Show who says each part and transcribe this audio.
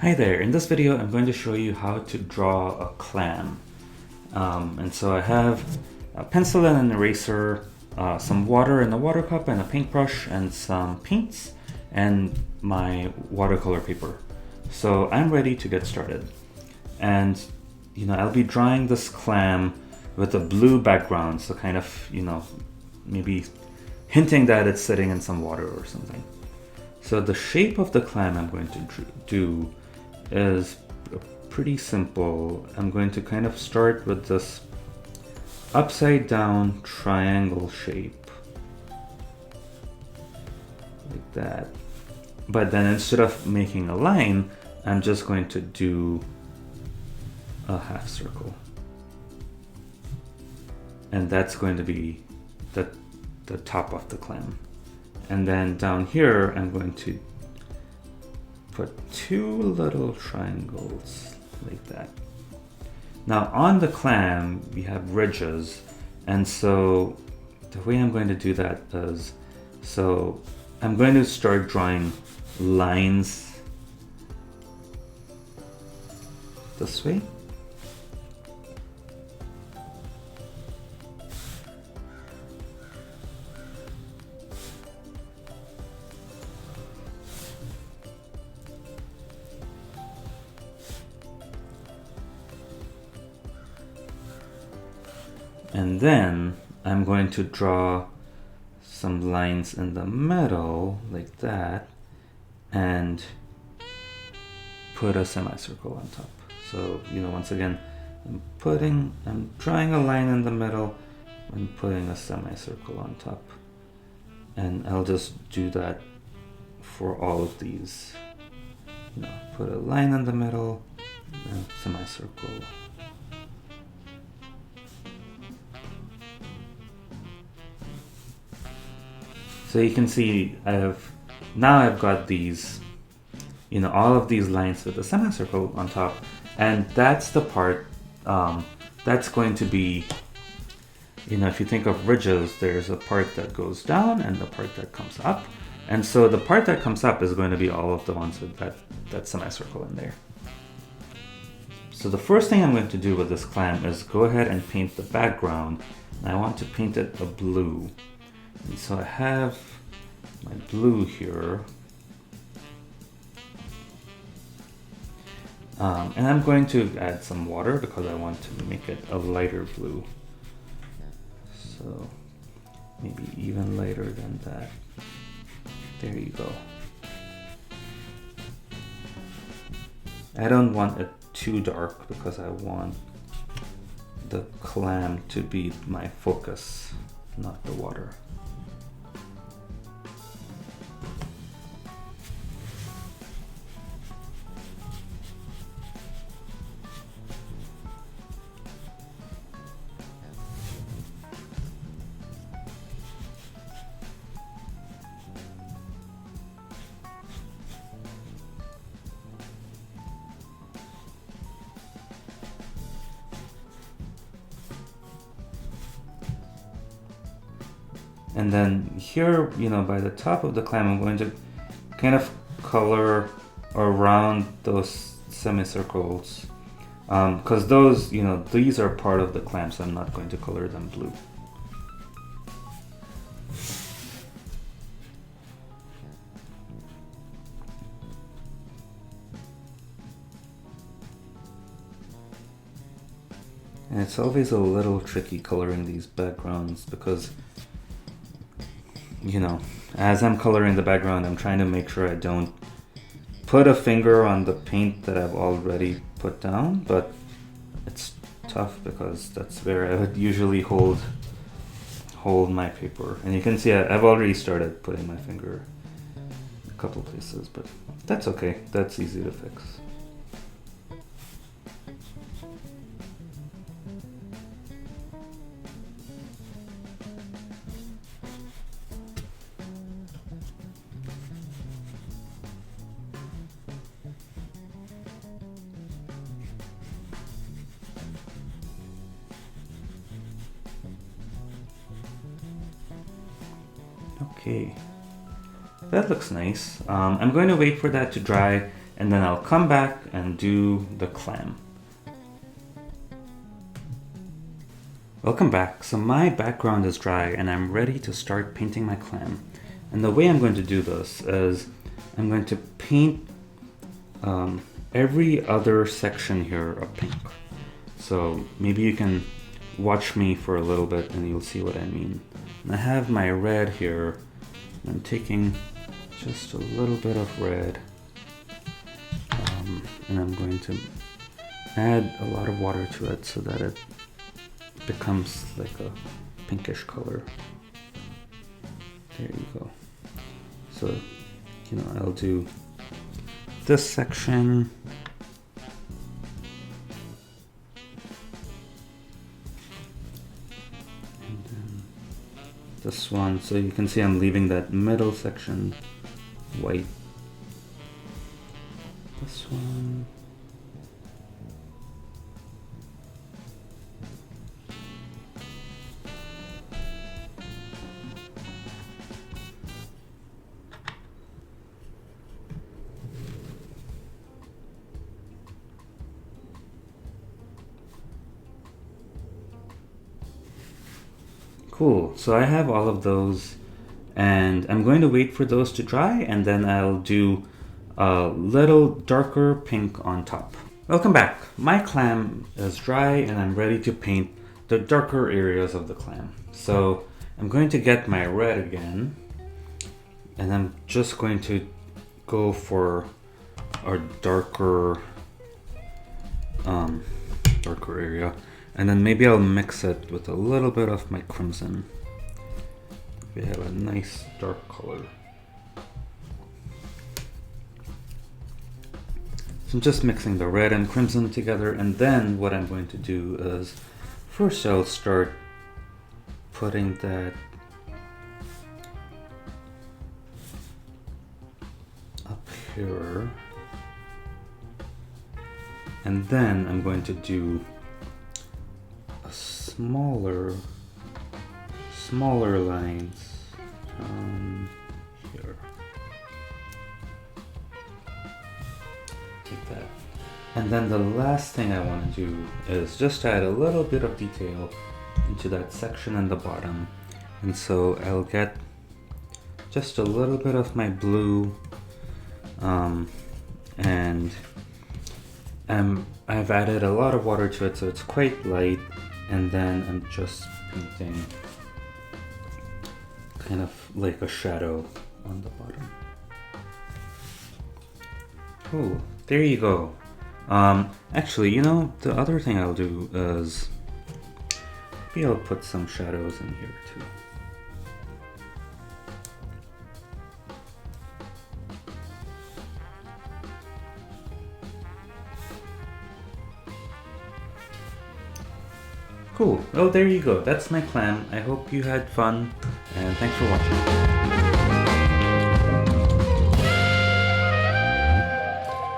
Speaker 1: Hi there, in this video I'm going to show you how to draw a clam. And so I have a pencil and an eraser, some water in a water cup and a paintbrush and some paints and my watercolor paper. So I'm ready to get started. And I'll be drawing this clam with a blue background, so kind of, maybe hinting that it's sitting in some water or something. So the shape of the clam I'm going to do is pretty simple. I'm going to kind of start with this upside down triangle shape like that, but then instead of making a line, I'm just going to do a half circle, and that's going to be the top of the clam. And then down here I'm going to put two little triangles like that. Now on the clam we have ridges, and so the way I'm going to do that is, so I'm going to start drawing lines this way. And then I'm going to draw some lines in the middle like that and put a semicircle on top. So, once again, I'm drawing a line in the middle and putting a semicircle on top. And I'll just do that for all of these. Put a line in the middle and semicircle. So you can see I've got these, all of these lines with a semicircle on top, and that's the part that's going to be, if you think of ridges, there's a part that goes down and the part that comes up, and so the part that comes up is going to be all of the ones with that semicircle in there. So the first thing I'm going to do with this clam is go ahead and paint the background, and I want to paint it a blue. And so I have my blue here, and I'm going to add some water because I want to make it a lighter blue. So maybe even lighter than that. There you go. I don't want it too dark because I want the clam to be my focus, not the water. And then here, by the top of the clam, I'm going to kind of color around those semicircles. Because those, these are part of the clam, so I'm not going to color them blue. And it's always a little tricky coloring these backgrounds because as I'm coloring the background, I'm trying to make sure I don't put a finger on the paint that I've already put down, but it's tough because that's where I would usually hold my paper. And you can see I've already started putting my finger in a couple places, but that's okay. That's easy to fix. Okay, that looks nice. I'm going to wait for that to dry, and then I'll come back and do the clam. Welcome back. So my background is dry and I'm ready to start painting my clam. And the way I'm going to do this is I'm going to paint every other section here of pink. So maybe you can watch me for a little bit and you'll see what I mean. And I have my red here. I'm taking just a little bit of red and I'm going to add a lot of water to it so that it becomes like a pinkish color. There you go. So, I'll do this section. And then this one. So you can see I'm leaving that middle section white. This one. Cool, so I have all of those and I'm going to wait for those to dry and then I'll do a little darker pink on top. Welcome back. My clam is dry and I'm ready to paint the darker areas of the clam. So I'm going to get my red again and I'm just going to go for a darker area. And then maybe I'll mix it with a little bit of my crimson. We have a nice dark color. So I'm just mixing the red and crimson together, and then what I'm going to do is first I'll start putting that up here. And then I'm going to do smaller lines here, like that. And then the last thing I want to do is just add a little bit of detail into that section in the bottom. And so I'll get just a little bit of my blue and I've added a lot of water to it, so it's quite light. And then I'm just painting kind of like a shadow on the bottom. Oh, there you go. Actually, the other thing I'll do is maybe I'll put some shadows in here too. Cool. Well, there you go. That's my clam. I hope you had fun, and thanks for watching.